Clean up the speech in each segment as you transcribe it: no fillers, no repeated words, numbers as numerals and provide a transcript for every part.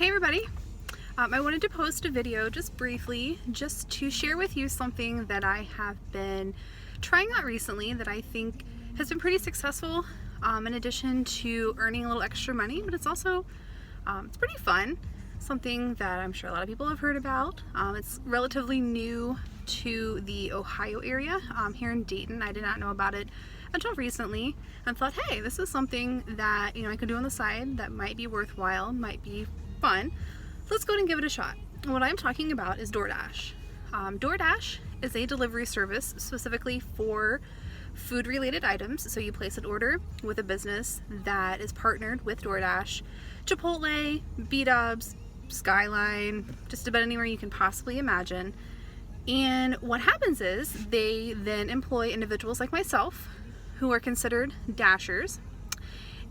Hey everybody! I wanted to post a video just briefly just to share with you something that I have been trying out recently that I think has been pretty successful, in addition to earning a little extra money, but it's also it's pretty fun. Something that I'm sure a lot of people have heard about. It's relatively new to the Ohio area, here in Dayton. I did not know about it until recently and thought, hey, this is something that I could do on the side that might be worthwhile, might be fun. Let's go ahead and give it a shot. What I'm talking about is DoorDash. DoorDash is a delivery service specifically for food related items. So you place an order with a business that is partnered with DoorDash, Chipotle, B-Dubs, Skyline, just about anywhere you can possibly imagine. And what happens is they then employ individuals like myself who are considered dashers.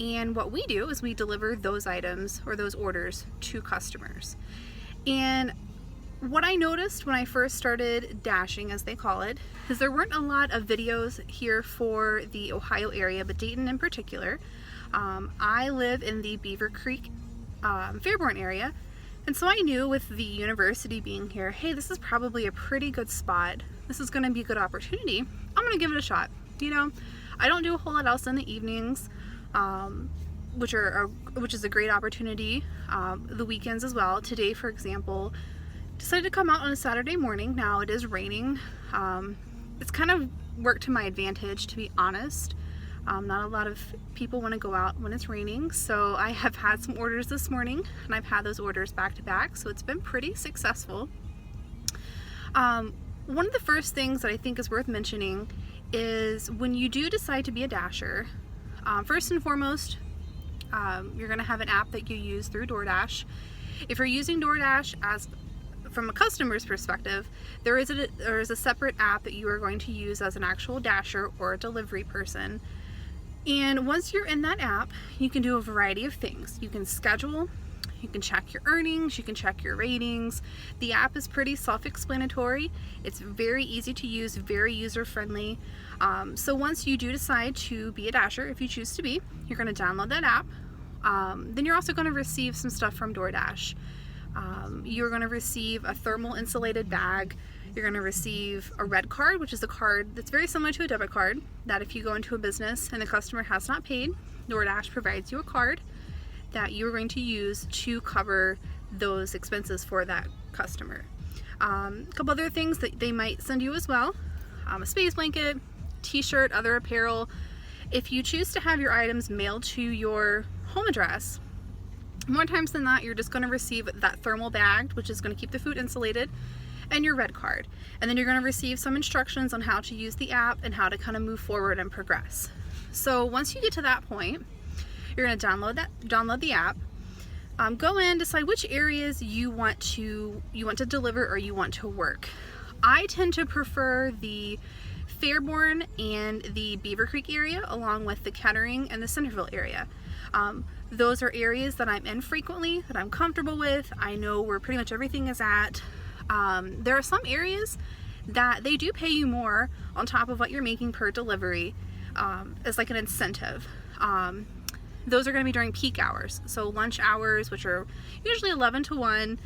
And what we do is we deliver those items or those orders to customers. And what I noticed when I first started dashing, as they call it, is there weren't a lot of videos here for the Ohio area, but Dayton in particular. I live in the Beaver Creek, Fairborn area, and so I knew with the university being here, hey, this is probably a pretty good spot. This is going to be a good opportunity. I'm going to give it a shot. I don't do a whole lot else in the evenings. Which is a great opportunity. The weekends as well. Today, for example, decided to come out on a Saturday morning. Now it is raining. It's kind of worked to my advantage, to be honest. Not a lot of people want to go out when it's raining, so I have had some orders this morning, and I've had those orders back to back, so it's been pretty successful. One of the first things that I think is worth mentioning is when you do decide to be a dasher, first and foremost, you're going to have an app that you use through DoorDash. If you're using DoorDash from a customer's perspective, there is a separate app that you are going to use as an actual dasher or a delivery person. And once you're in that app, you can do a variety of things. You can schedule, you can check your earnings, you can check your ratings. The app is pretty self-explanatory. It's very easy to use, very user-friendly. So once you do decide to be a dasher, if you choose to be, you're going to download that app. Then you're also going to receive some stuff from DoorDash. You're going to receive a thermal insulated bag. You're going to receive a red card, which is a card that's very similar to a debit card, that if you go into a business and the customer has not paid, DoorDash provides you a card that you're going to use to cover those expenses for that customer. A couple other things that they might send you as well: a space blanket, t-shirt, other apparel. If you choose to have your items mailed to your home address, more times than not, you're just going to receive that thermal bag, which is going to keep the food insulated, and your red card. And then you're going to receive some instructions on how to use the app and how to kind of move forward and progress. So once you get to that point, you're going to download the app, go in, decide which areas you want to deliver or you want to work. I tend to prefer the Fairborn and the Beaver Creek area, along with the Kettering and the Centerville area. Those are areas that I'm in frequently, that I'm comfortable with. I know where pretty much everything is at. There are some areas that they do pay you more on top of what you're making per delivery, as like an incentive. Those are going to be during peak hours, so lunch hours, which are usually 11 to 1,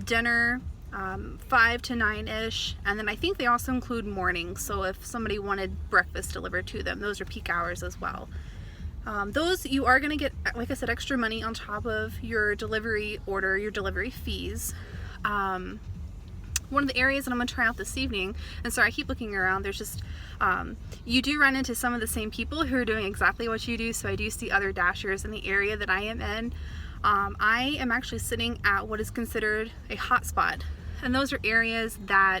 dinner 5 to 9-ish, and then I think they also include mornings, so if somebody wanted breakfast delivered to them, those are peak hours as well. Those you are going to get, like I said, extra money on top of your delivery order, your delivery fees. One of the areas that I'm going to try out this evening, and sorry I keep looking around, there's just, you do run into some of the same people who are doing exactly what you do, so I do see other dashers in the area that I am in. I am actually sitting at what is considered a hotspot, and those are areas that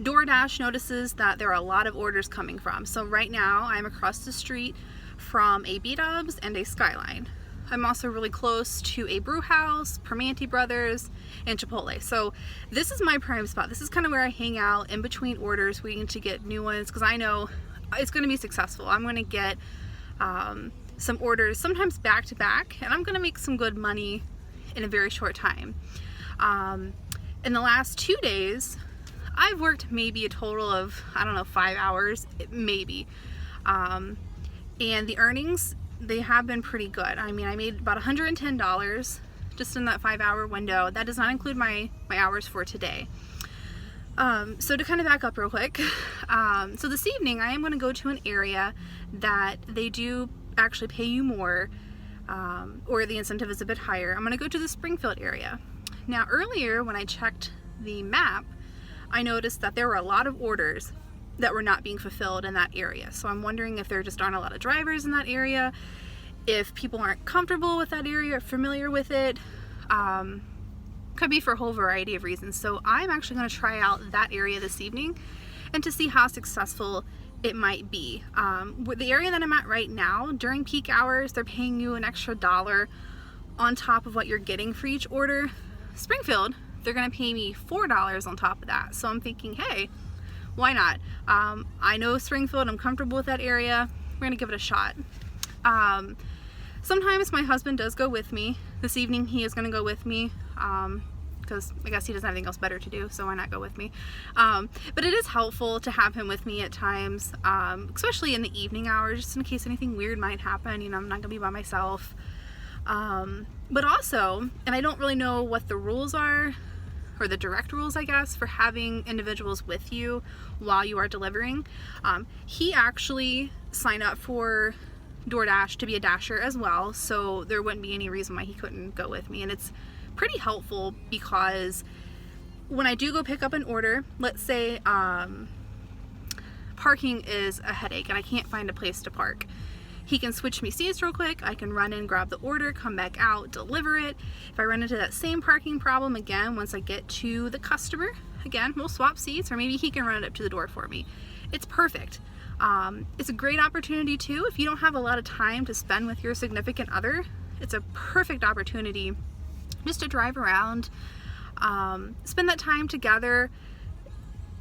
DoorDash notices that there are a lot of orders coming from. So right now I'm across the street from a B-Dubs and a Skyline. I'm also really close to a brew house, Permanente Brothers, and Chipotle. So this is my prime spot. This is kind of where I hang out in between orders, waiting to get new ones, because I know it's going to be successful. I'm going to get some orders, sometimes back to back, and I'm going to make some good money in a very short time. In the last 2 days, I've worked maybe a total of, 5 hours, maybe. And the earnings, they have been pretty good. I mean, I made about $110 just in that 5-hour window. That does not include my hours for today. So to kind of back up real quick, so this evening I am going to go to an area that they do actually pay you more, or the incentive is a bit higher. I'm going to go to the Springfield area. Now earlier when I checked the map, I noticed that there were a lot of orders that were not being fulfilled in that area. So I'm wondering if there just aren't a lot of drivers in that area, if people aren't comfortable with that area or familiar with it. Could be for a whole variety of reasons. So I'm actually going to try out that area this evening and to see how successful it might be. With the area that I'm at right now, during peak hours, they're paying you an extra $1 on top of what you're getting for each order. Springfield, they're going to pay me $4 on top of that. So I'm thinking, hey, why not? I know Springfield, I'm comfortable with that area. We're going to give it a shot. Sometimes my husband does go with me. This evening he is going to go with me because I guess he doesn't have anything else better to do, so why not go with me? But it is helpful to have him with me at times, especially in the evening hours, just in case anything weird might happen. You know, I'm not going to be by myself. But also, and I don't really know what the rules are, or the direct rules, I guess, for having individuals with you while you are delivering. He actually signed up for DoorDash to be a dasher as well, so there wouldn't be any reason why he couldn't go with me. And it's pretty helpful because when I do go pick up an order, let's say parking is a headache and I can't find a place to park, he can switch me seats real quick. I can run in, grab the order, come back out, deliver it. If I run into that same parking problem again, once I get to the customer, again, we'll swap seats, or maybe he can run it up to the door for me. It's perfect. It's a great opportunity too. If you don't have a lot of time to spend with your significant other, it's a perfect opportunity just to drive around, spend that time together,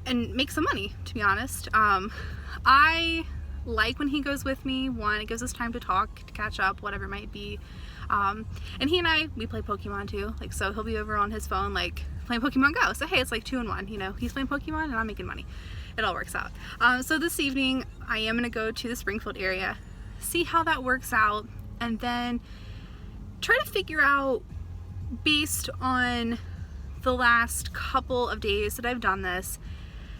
and make some money, to be honest. I like when he goes with me. One, it gives us time to talk, to catch up, whatever it might be. And he and I, we play Pokemon too. Like, so he'll be over on his phone, like, playing Pokemon Go. So hey, it's like 2 in 1, you know, he's playing Pokemon and I'm making money. It all works out. So this evening, I am gonna go to the Springfield area, see how that works out, and then try to figure out, based on the last couple of days that I've done this,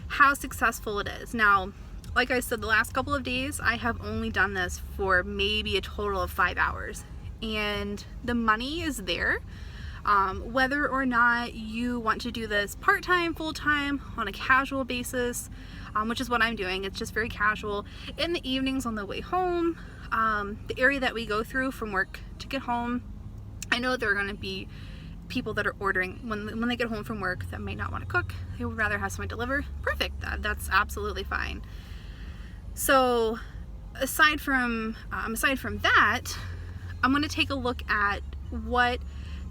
how successful it is. Now, like I said, the last couple of days, I have only done this for maybe a total of 5 hours. And the money is there. Whether or not you want to do this part-time, full-time, on a casual basis, which is what I'm doing. It's just very casual. In the evenings on the way home, the area that we go through from work to get home, I know there are going to be people that are ordering when they get home from work that may not want to cook. They would rather have someone deliver. Perfect. That's absolutely fine. So aside from that, I'm going to take a look at what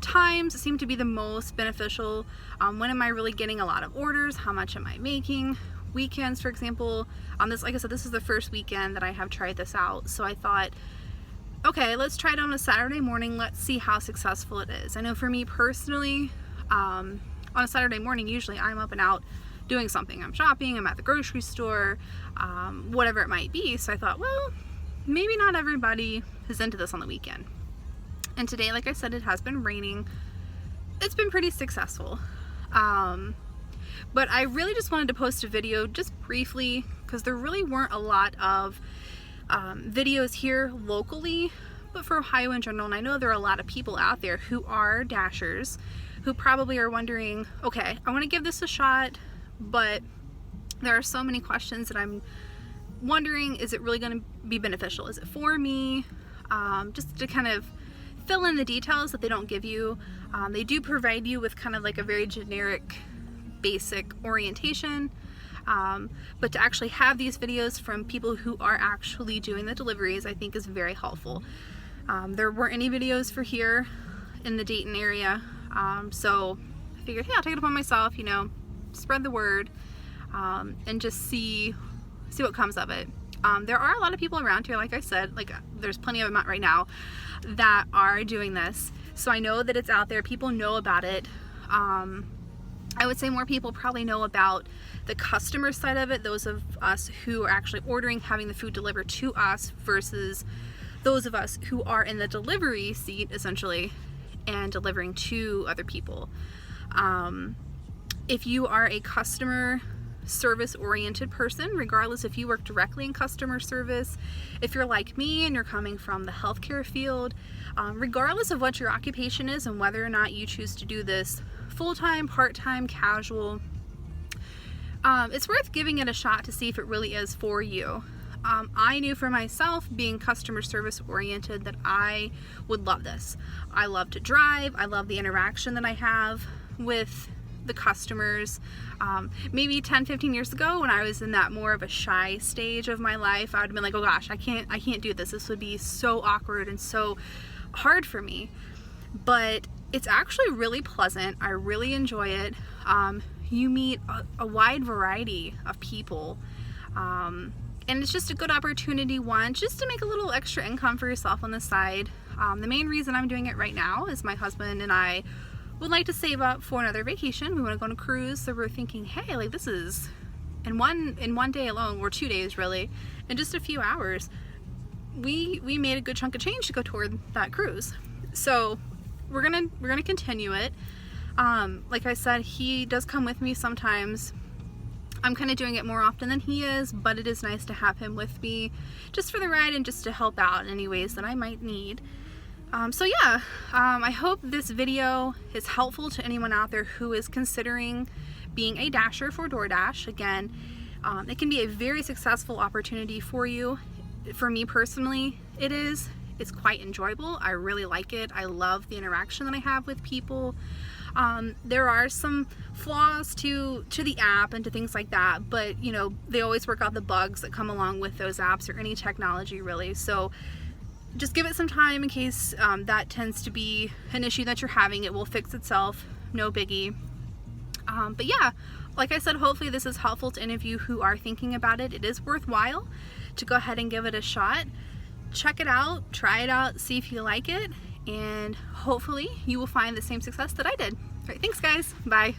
times seem to be the most beneficial. When am I really getting a lot of orders? How much am I making? Weekends, for example, on this, like I said, this is the first weekend that I have tried this out. So I thought, okay, let's try it on a Saturday morning. Let's see how successful it is. I know for me personally, on a Saturday morning, usually I'm up and out doing something. I'm shopping, I'm at the grocery store, whatever it might be. So I thought, well, maybe not everybody is into this on the weekend. And today, like I said, it has been raining. It's been pretty successful. But I really just wanted to post a video just briefly because there really weren't a lot of videos here locally, but for Ohio in general. And I know there are a lot of people out there who are dashers who probably are wondering, okay, I want to give this a shot, but there are so many questions that I'm wondering, is it really going to be beneficial? Is it for me? Just to kind of fill in the details that they don't give you. They do provide you with kind of like a very generic, basic orientation. But to actually have these videos from people who are actually doing the deliveries, I think is very helpful. There weren't any videos for here in the Dayton area. So I figured, hey, I'll take it upon myself, you know, spread the word, and just see what comes of it. There are a lot of people around here, like I said, like there's plenty of them out right now that are doing this. So I know that it's out there. People know about it. I would say more people probably know about the customer side of it, those of us who are actually ordering, having the food delivered to us, versus those of us who are in the delivery seat, essentially, and delivering to other people. If you are a customer service oriented person, regardless if you work directly in customer service, if you're like me and you're coming from the healthcare field, regardless of what your occupation is and whether or not you choose to do this full-time, part-time, casual, it's worth giving it a shot to see if it really is for you. I knew for myself, being customer service oriented, that I would love this. I love to drive. I love the interaction that I have with the customers. Maybe 10-15 years ago, when I was in that more of a shy stage of my life, I would have been like, oh gosh, I can't do this. This would be so awkward and so hard for me. But it's actually really pleasant. I really enjoy it. You meet a wide variety of people. And it's just a good opportunity, one, just to make a little extra income for yourself on the side. The main reason I'm doing it right now is my husband and I would like to save up for another vacation. We want to go on a cruise, so we're thinking, hey, like, this is in one day alone, or 2 days really, in just a few hours, we made a good chunk of change to go toward that cruise. So we're gonna continue it. Like I said, he does come with me sometimes. I'm kind of doing it more often than he is, but it is nice to have him with me just for the ride and just to help out in any ways that I might need. So yeah, I hope this video is helpful to anyone out there who is considering being a dasher for DoorDash. Again, it can be a very successful opportunity for you. For me personally, it is. It's quite enjoyable. I really like it. I love the interaction that I have with people. There are some flaws to the app and to things like that, but you know, they always work out the bugs that come along with those apps or any technology really. So just give it some time in case that tends to be an issue that you're having. It will fix itself, no biggie. But yeah, like I said, hopefully this is helpful to any of you who are thinking about it. It is worthwhile to go ahead and give it a shot. Check it out, try it out, see if you like it, and hopefully you will find the same success that I did. All right, thanks guys, bye.